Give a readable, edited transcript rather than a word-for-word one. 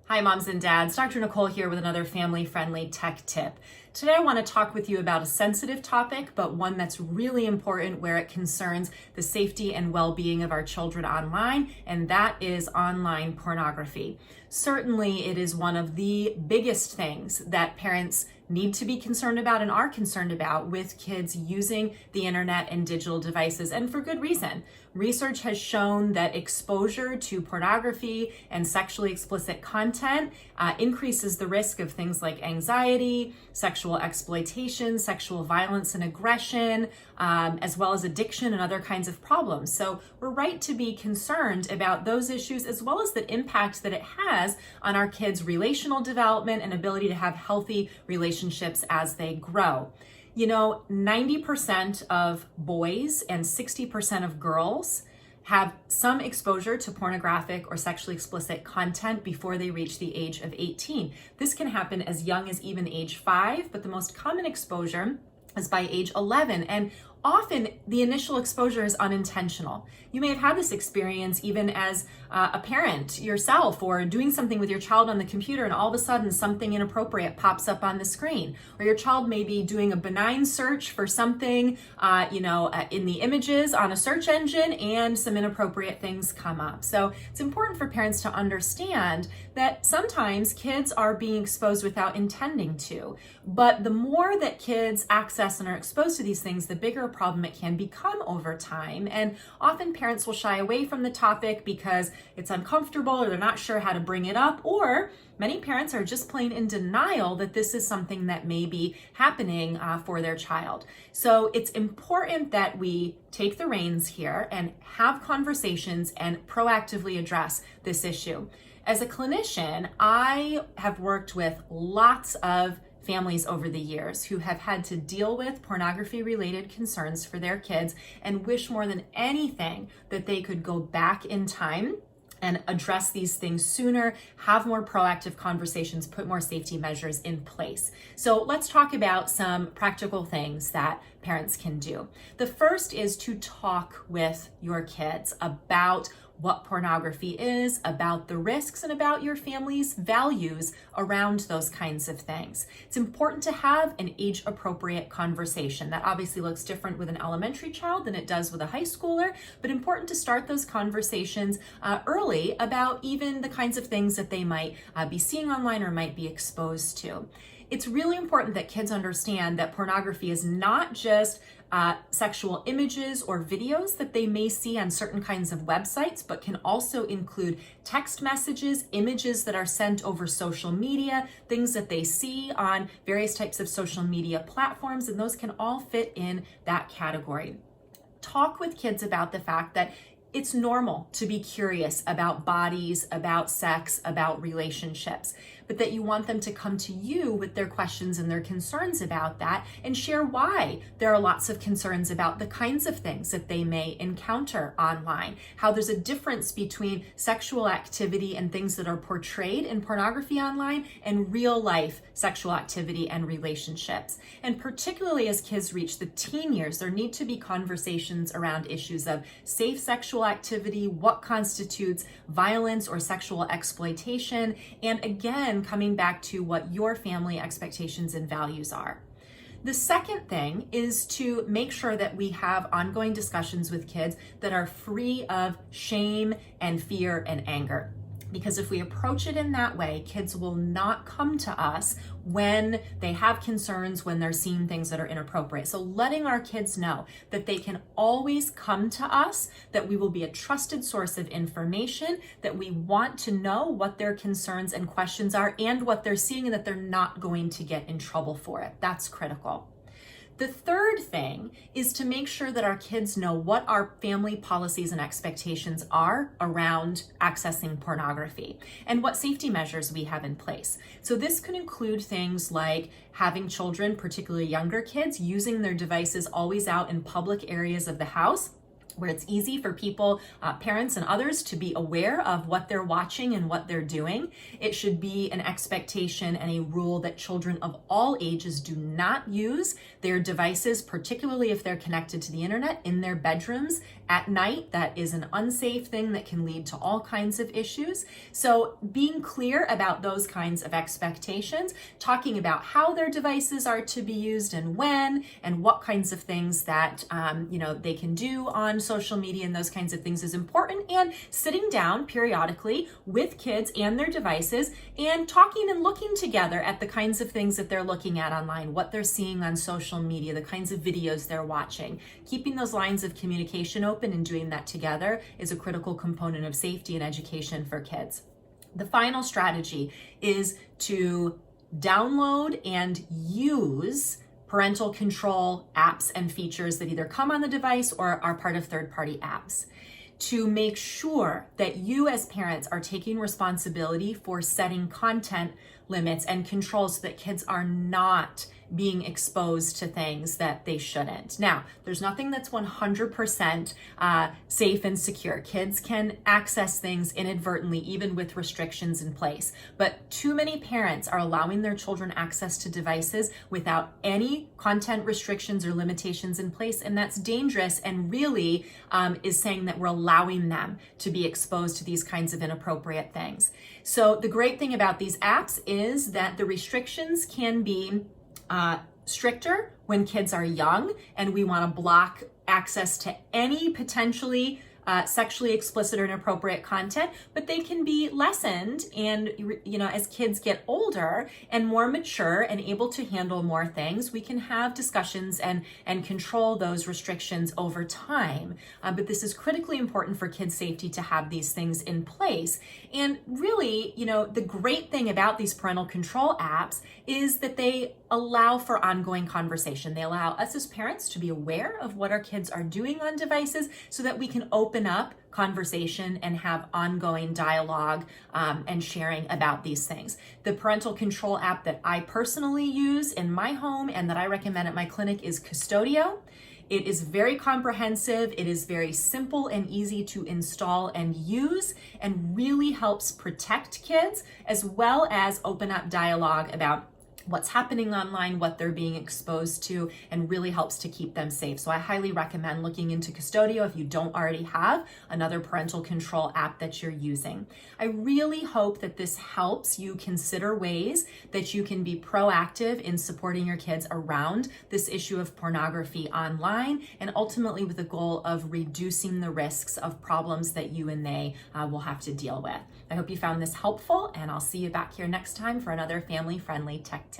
Hi, moms and dads. Dr. Nicole here with another family-friendly tech tip. Today, I want to talk with you about a sensitive topic, but one that's really important where it concerns the safety and well-being of our children online, and that is online pornography. Certainly, it is one of the biggest things that parents need to be concerned about and are concerned about with kids using the internet and digital devices, and for good reason. Research has shown that exposure to pornography and sexually explicit content increases the risk of things like anxiety, sexual exploitation, sexual violence and aggression, as well as addiction and other kinds of problems. So we're right to be concerned about those issues as well as the impact that it has on our kids' relational development and ability to have healthy relationships as they grow. 90% of boys and 60% of girls have some exposure to pornographic or sexually explicit content before they reach the age of 18. This can happen as young as even age 5, but the most common exposure is by age 11. And often the initial exposure is unintentional. You may have had this experience even as a parent yourself, or doing something with your child on the computer and all of a sudden something inappropriate pops up on the screen. Or your child may be doing a benign search for something in the images on a search engine and some inappropriate things come up. So it's important for parents to understand that sometimes kids are being exposed without intending to. But the more that kids access and are exposed to these things, the bigger a problem it can become over time. And often parents will shy away from the topic because it's uncomfortable or they're not sure how to bring it up, or many parents are just plain in denial that this is something that may be happening for their child. So it's important that we take the reins here and have conversations and proactively address this issue. As a clinician, I have worked with lots of families over the years who have had to deal with pornography-related concerns for their kids and wish more than anything that they could go back in time and address these things sooner, have more proactive conversations, put more safety measures in place. So let's talk about some practical things that parents can do. The first is to talk with your kids about what pornography is, about the risks, and about your family's values around those kinds of things. It's important to have an age-appropriate conversation. That obviously looks different with an elementary child than it does with a high schooler, but important to start those conversations early about even the kinds of things that they might be seeing online or might be exposed to. It's really important that kids understand that pornography is not just sexual images or videos that they may see on certain kinds of websites, but can also include text messages, images that are sent over social media, things that they see on various types of social media platforms, and those can all fit in that category. Talk with kids about the fact that it's normal to be curious about bodies, about sex, about relationships, but that you want them to come to you with their questions and their concerns about that and share why there are lots of concerns about the kinds of things that they may encounter online, how there's a difference between sexual activity and things that are portrayed in pornography online and real life sexual activity and relationships. And particularly as kids reach the teen years, there need to be conversations around issues of safe sexual activity, what constitutes violence or sexual exploitation, and again, coming back to what your family expectations and values are. The second thing is to make sure that we have ongoing discussions with kids that are free of shame and fear and anger. Because if we approach it in that way, kids will not come to us when they have concerns, when they're seeing things that are inappropriate. So letting our kids know that they can always come to us, that we will be a trusted source of information, that we want to know what their concerns and questions are and what they're seeing, and that they're not going to get in trouble for it. That's critical. The third thing is to make sure that our kids know what our family policies and expectations are around accessing pornography and what safety measures we have in place. So this could include things like having children, particularly younger kids, using their devices always out in public areas of the house, where it's easy for people, parents and others, to be aware of what they're watching and what they're doing. It should be an expectation and a rule that children of all ages do not use their devices, particularly if they're connected to the internet, in their bedrooms at night. That is an unsafe thing that can lead to all kinds of issues. So being clear about those kinds of expectations, talking about how their devices are to be used and when, and what kinds of things that they can do on social media and those kinds of things is important. And sitting down periodically with kids and their devices and talking and looking together at the kinds of things that they're looking at online, what they're seeing on social media, the kinds of videos they're watching. Keeping those lines of communication open and doing that together is a critical component of safety and education for kids. The final strategy is to download and use parental control apps and features that either come on the device or are part of third-party apps, to make sure that you as parents are taking responsibility for setting content limits and controls so that kids are not being exposed to things that they shouldn't. Now, there's nothing that's 100% safe and secure. Kids can access things inadvertently, even with restrictions in place. But too many parents are allowing their children access to devices without any content restrictions or limitations in place, and that's dangerous and really is saying that we're allowing them to be exposed to these kinds of inappropriate things. So the great thing about these apps is that the restrictions can be stricter when kids are young, and we want to block access to any potentially sexually explicit or inappropriate content, but they can be lessened and, as kids get older and more mature and able to handle more things, we can have discussions and control those restrictions over time. But this is critically important for kids' safety to have these things in place. And really, the great thing about these parental control apps is that they allow for ongoing conversation. They allow us as parents to be aware of what our kids are doing on devices so that we can open up conversation and have ongoing dialogue and sharing about these things. The parental control app that I personally use in my home and that I recommend at my clinic is Custodio. It is very comprehensive. It is very simple and easy to install and use, and really helps protect kids as well as open up dialogue about what's happening online, what they're being exposed to, and really helps to keep them safe. So I highly recommend looking into Custodio if you don't already have another parental control app that you're using. I really hope that this helps you consider ways that you can be proactive in supporting your kids around this issue of pornography online, and ultimately with the goal of reducing the risks of problems that you and they will have to deal with. I hope you found this helpful, and I'll see you back here next time for another family-friendly tech tip.